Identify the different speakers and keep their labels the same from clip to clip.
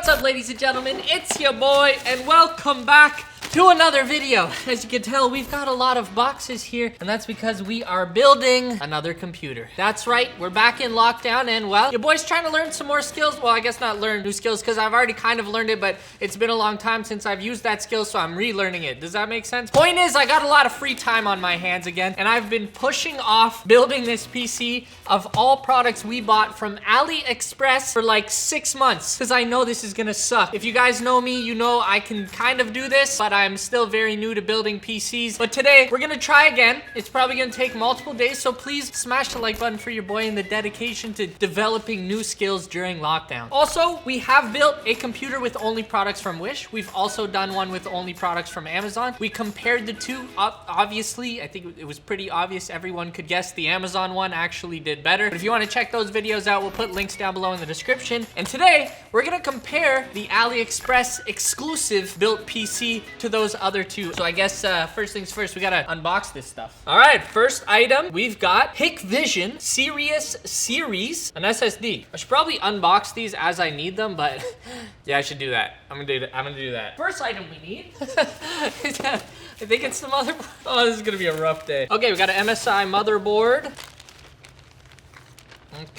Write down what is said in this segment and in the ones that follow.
Speaker 1: What's up, ladies and gentlemen? It's your boy, and welcome back to another video. As you can tell, we've got a lot of boxes here, and that's because we are building another computer. That's right, we're back in lockdown, and well, your boy's trying to learn some more skills. Well, I guess not learn new skills, because I've already kind of learned it, but it's been a long time since I've used that skill, so I'm relearning it. Does that make sense? Point is, I got a lot of free time on my hands again, and I've been pushing off building this PC of all products we bought from AliExpress for like 6 months, because I know this is gonna suck. If you guys know me, you know I can kind of do this, but I'm still very new to building PCs. But today, we're gonna try again. It's probably gonna take multiple days, so please smash the like button for your boy and the dedication to developing new skills during lockdown. Also, we have built a computer with only products from Wish. We've also done one with only products from Amazon. We compared the two. Obviously, I think it was pretty obvious. Everyone could guess the Amazon one actually did better. But if you want to check those videos out, we'll put links down below in the description. And today, we're gonna compare the AliExpress exclusive built PC to those other two. So I guess first things first, we gotta unbox this stuff. All right, first item, we've got Hikvision Sirius Series, an SSD. I should probably unbox these as I need them, but yeah, I should do that. I'm gonna do that. First item we need, I think it's the motherboard. Oh, this is gonna be a rough day. Okay, we got an MSI motherboard.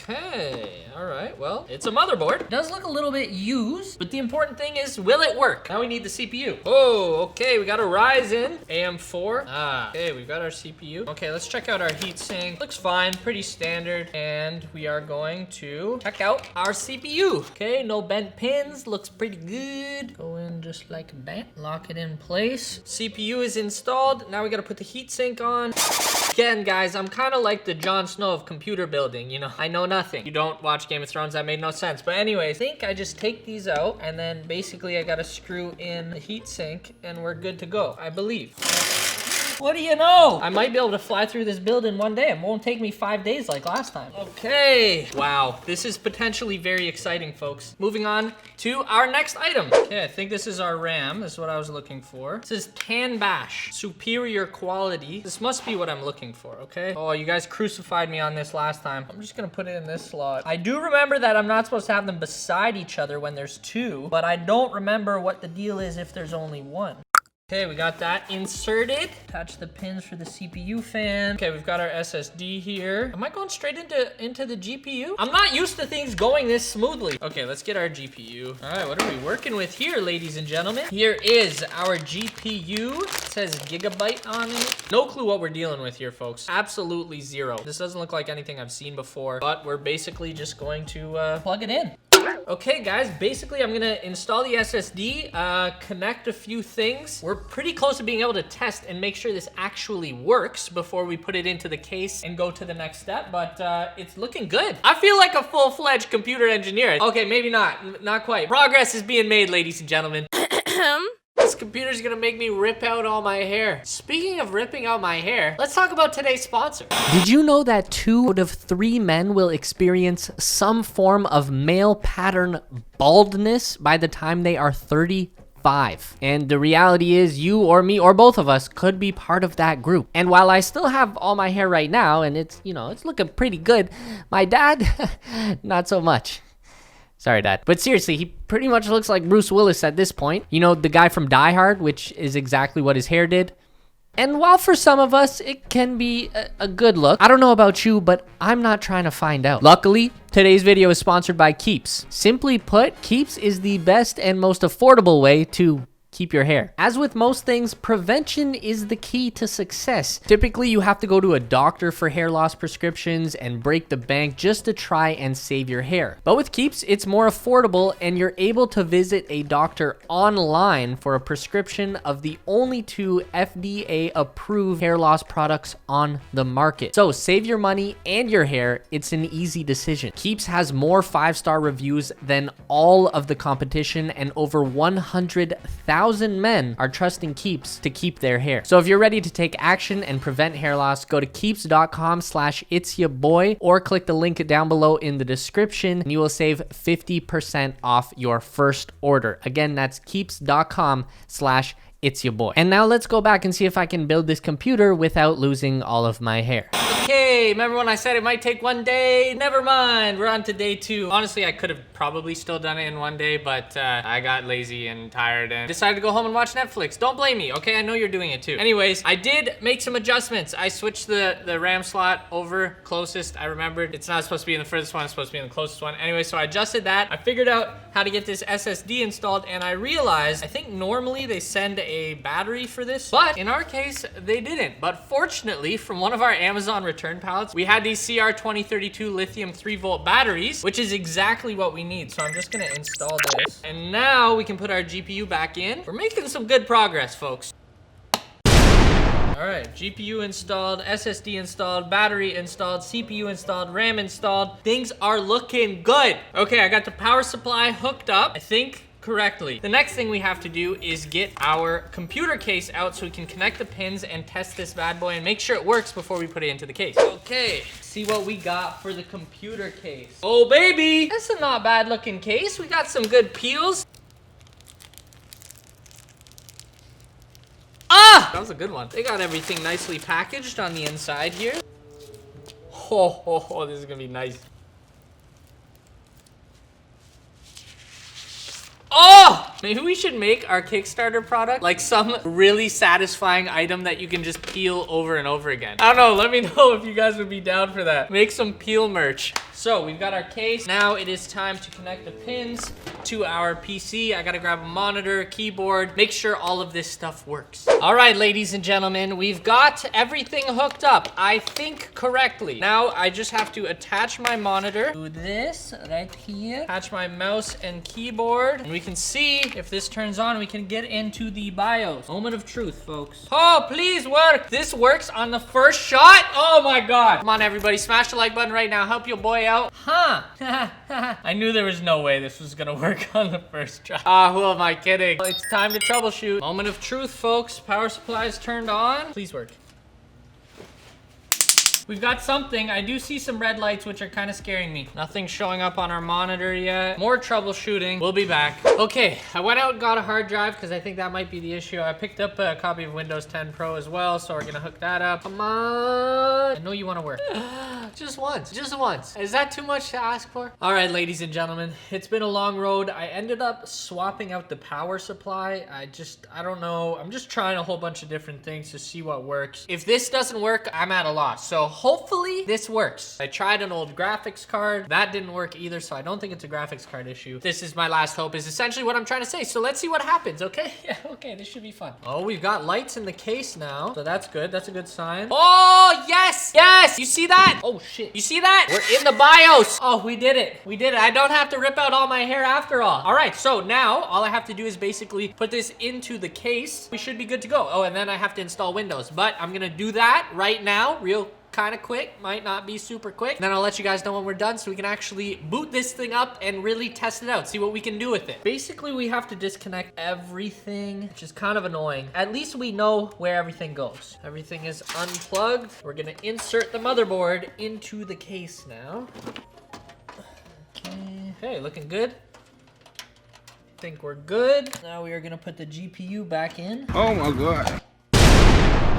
Speaker 1: Okay, all right, well, it's a motherboard. It does look a little bit used, but the important thing is, will it work? Now we need the CPU. Oh, okay, we got a Ryzen AM4. Okay, we've got our CPU. Okay, let's check out our heatsink. Looks fine, pretty standard. And we are going to check out our CPU. Okay, no bent pins, looks pretty good. Go in just like that, lock it in place. CPU is installed. Now we gotta put the heatsink on. Again, guys, I'm kind of like the Jon Snow of computer building, you know, I know nothing. You don't watch Game of Thrones, that made no sense. But anyways, I think I just take these out, and then basically I gotta screw in the heatsink, and we're good to go, I believe. What do you know? I might be able to fly through this build in one day. It won't take me 5 days like last time. Okay. Wow, this is potentially very exciting, folks. Moving on to our next item. Okay, I think this is our RAM. This is what I was looking for. This is Tan Bash, superior quality. This must be what I'm looking for, okay? Oh, you guys crucified me on this last time. I'm just gonna put it in this slot. I do remember that I'm not supposed to have them beside each other when there's two, but I don't remember what the deal is if there's only one. Okay, we got that inserted. Attach the pins for the CPU fan. Okay, we've got our SSD here. Am I going straight into the GPU? I'm not used to things going this smoothly. Okay, let's get our GPU. All right, what are we working with here, ladies and gentlemen? Here is our GPU. It says gigabyte on it. No clue what we're dealing with here, folks. Absolutely zero. This doesn't look like anything I've seen before, but we're basically just going to plug it in. Okay, guys, basically I'm gonna install the SSD, connect a few things. We're pretty close to being able to test and make sure this actually works before we put it into the case and go to the next step, but it's looking good. I feel like a full-fledged computer engineer. Okay, maybe not quite. Progress is being made, ladies and gentlemen. This computer's gonna make me rip out all my hair. Speaking of ripping out my hair, let's talk about today's sponsor. Did you know that 2 out of 3 men will experience some form of male pattern baldness by the time they are 35? And the reality is, you or me or both of us could be part of that group. And while I still have all my hair right now, and it's, you know, it's looking pretty good, my dad, not so much. Sorry, Dad. But seriously, he pretty much looks like Bruce Willis at this point. You know, the guy from Die Hard, which is exactly what his hair did. And while for some of us, it can be a good look, I don't know about you, but I'm not trying to find out. Luckily, today's video is sponsored by Keeps. Simply put, Keeps is the best and most affordable way to keep your hair. As with most things, prevention is the key to success. Typically, you have to go to a doctor for hair loss prescriptions and break the bank just to try and save your hair. But with Keeps, it's more affordable, and you're able to visit a doctor online for a prescription of the only 2 FDA-approved hair loss products on the market. So save your money and your hair. It's an easy decision. Keeps has more 5-star reviews than all of the competition, and over 100,000 men are trusting Keeps to keep their hair. So if you're ready to take action and prevent hair loss, go to keeps.com/ItsYeBoi or click the link down below in the description, and you will save 50% off your first order. Again, that's keeps.com/ItsYeBoi.
Speaker 2: it's your boy. And now let's go back and see if I can build this computer without losing all of my hair.
Speaker 1: Okay, remember when I said it might take 1 day? Never mind, we're on to day 2. Honestly, I could have probably still done it in 1 day, but I got lazy and tired and decided to go home and watch Netflix. Don't blame me, okay? I know you're doing it too. Anyways, I did make some adjustments. I switched the RAM slot over closest. I remembered it's not supposed to be in the furthest one, it's supposed to be in the closest one. Anyway, so I adjusted that. I figured out how to get this SSD installed, and I realized, I think normally they send a battery for this, but in our case, they didn't. But fortunately, from one of our Amazon return pallets, we had these CR2032 lithium 3-volt batteries, which is exactly what we need. So I'm just gonna install this. And now we can put our GPU back in. We're making some good progress, folks. All right, GPU installed, SSD installed, battery installed, CPU installed, RAM installed. Things are looking good. Okay, I got the power supply hooked up, I think correctly. The next thing we have to do is get our computer case out so we can connect the pins and test this bad boy and make sure it works before we put it into the case. Okay, see what we got for the computer case. Oh baby, that's a not bad looking case. We got some good peels. Ah! That was a good one. They got everything nicely packaged on the inside here. Oh, this is gonna be nice. Oh! Maybe we should make our Kickstarter product like some really satisfying item that you can just peel over and over again. I don't know, let me know if you guys would be down for that. Make some peel merch. So we've got our case. Now it is time to connect the pins to our PC. I gotta grab a monitor, keyboard, make sure all of this stuff works. All right, ladies and gentlemen, we've got everything hooked up, I think correctly. Now I just have to attach my monitor to this right here. Attach my mouse and keyboard, and we can see if this turns on, we can get into the BIOS. Moment of truth, folks. Oh, please work. This works on the first shot. Oh my God. Come on, everybody, smash the like button right now. Help your boy out. Huh. I knew there was no way this was gonna work on the first try. Ah, who am I kidding? It's time to troubleshoot. Moment of truth, folks. Power supply is turned on. Please work. We've got something. I do see some red lights, which are kind of scaring me. Nothing showing up on our monitor yet. More troubleshooting. We'll be back. Okay, I went out and got a hard drive because I think that might be the issue. I picked up a copy of Windows 10 Pro as well, so we're gonna hook that up. Come on. I know you want to work. Just once. Just once. Is that too much to ask for? All right, ladies and gentlemen. It's been a long road. I ended up swapping out the power supply. I don't know. I'm just trying a whole bunch of different things to see what works. If this doesn't work, I'm at a loss. So hopefully this works. I tried an old graphics card. That didn't work either, so I don't think it's a graphics card issue. This is my last hope is essentially what I'm trying to say. So let's see what happens, okay? Yeah, okay, this should be fun. Oh, we've got lights in the case now. So that's good. That's a good sign. Oh, yes! Yes! You see that? Oh, shit. You see that? We're in the BIOS. Oh, we did it. We did it. I don't have to rip out all my hair after all. All right, so now all I have to do is basically put this into the case. We should be good to go. Oh, and then I have to install Windows, but I'm gonna do that right now, real kind of quick, might not be super quick. Then I'll let you guys know when we're done so we can actually boot this thing up and really test it out, see what we can do with it. Basically, we have to disconnect everything, which is kind of annoying. At least we know where everything goes. Everything is unplugged. We're gonna insert the motherboard into the case now. Okay, hey, looking good. Think we're good. Now we are gonna put the GPU back in.
Speaker 3: Oh my God.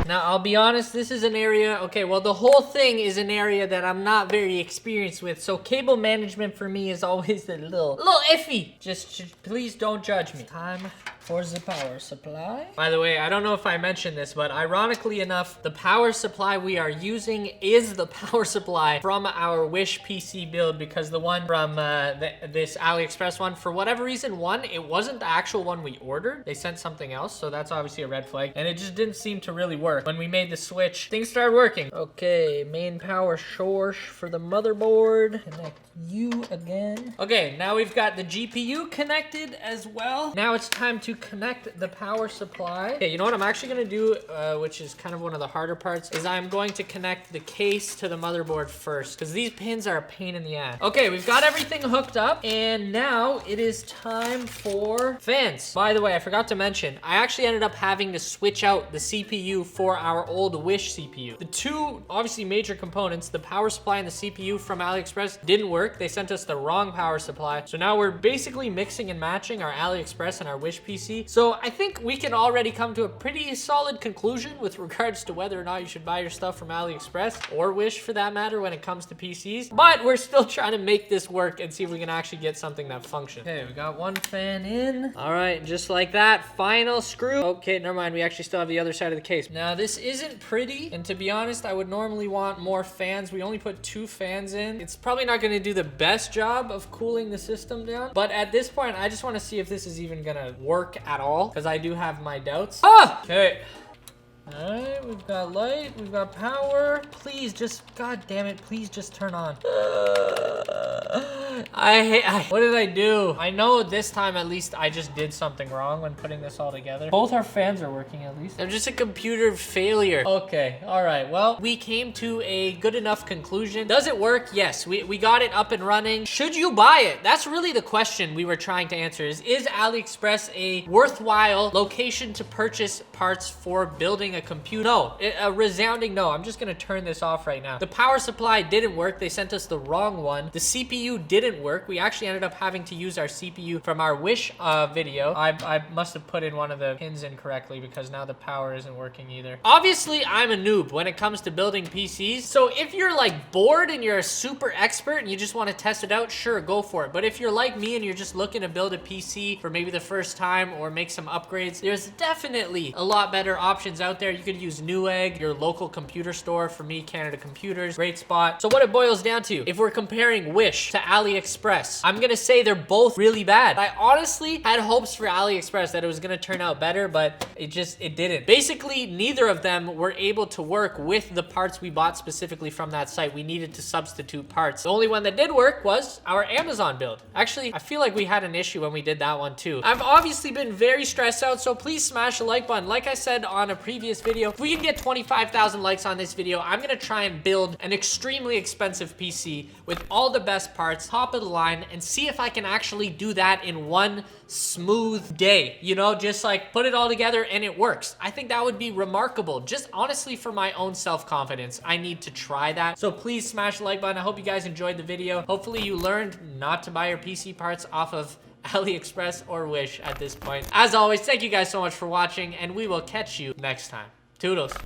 Speaker 1: Now, I'll be honest, this is an area, okay, well, the whole thing is an area that I'm not very experienced with, so cable management for me is always a little iffy. Just please don't judge me. Time for the power supply. By the way, I don't know if I mentioned this, but ironically enough, the power supply we are using is the power supply from our Wish PC build, because the one from this AliExpress one, for whatever reason, it wasn't the actual one we ordered. They sent something else, so that's obviously a red flag, and it just didn't seem to really work. When we made the switch, things started working. Okay, main power source for the motherboard. Connect you again. Okay, now we've got the GPU connected as well. Now it's time to connect the power supply. Okay, you know what I'm actually gonna do, which is kind of one of the harder parts, is I'm going to connect the case to the motherboard first, because these pins are a pain in the ass. Okay, we've got everything hooked up, and now it is time for fans. By the way, I forgot to mention, I actually ended up having to switch out the CPU for our old Wish CPU. The two, obviously, major components, the power supply and the CPU from AliExpress, didn't work. They sent us the wrong power supply. So now we're basically mixing and matching our AliExpress and our Wish PC PC. So I think we can already come to a pretty solid conclusion with regards to whether or not you should buy your stuff from AliExpress or Wish for that matter when it comes to PCs. But we're still trying to make this work and see if we can actually get something that functions. Okay, we got one fan in. All right, just like that, final screw. Okay, never mind, we actually still have the other side of the case. Now this isn't pretty, and to be honest, I would normally want more fans. We only put 2 fans in. It's probably not gonna do the best job of cooling the system down, but at this point, I just wanna see if this is even gonna work at all, because I do have my doubts. Ah! Okay. All right, we've got light, we've got power. Please just, god damn it, please just turn on. What did I do? I know this time at least I just did something wrong when putting this all together. Both our fans are working at least. I'm just a computer failure. Okay, all right, well, we came to a good enough conclusion. Does it work? Yes, we got it up and running. Should you buy it? That's really the question we were trying to answer is AliExpress a worthwhile location to purchase parts for building a computer? No, a resounding no. I'm just gonna turn this off right now. The power supply didn't work. They sent us the wrong one. The CPU didn't work. We actually ended up having to use our CPU from our Wish video. I must have put in one of the pins incorrectly because now the power isn't working either. Obviously, I'm a noob when it comes to building PCs. So if you're like bored and you're a super expert and you just want to test it out, sure, go for it. But if you're like me and you're just looking to build a PC for maybe the first time or make some upgrades, there's definitely a lot better options out there. You could use Newegg, your local computer store. For me, Canada Computers, great spot. So what it boils down to, if we're comparing Wish to AliExpress, I'm gonna say they're both really bad. I honestly had hopes for AliExpress that it was gonna turn out better, but it didn't. Basically, neither of them were able to work with the parts we bought specifically from that site. We needed to substitute parts. The only one that did work was our Amazon build. Actually, I feel like we had an issue when we did that one too. I've obviously been very stressed out, so please smash the like button. Like I said on a previous video, if we can get 25,000 likes on this video, I'm gonna try and build an extremely expensive PC with all the best parts, top of the line, and see if I can actually do that in one smooth day. You know, just like put it all together and it works. I think that would be remarkable. Just honestly for my own self-confidence, I need to try that. So please smash the like button. I hope you guys enjoyed the video. Hopefully you learned not to buy your PC parts off of AliExpress or Wish at this point. As always, thank you guys so much for watching, and we will catch you next time. Toodles.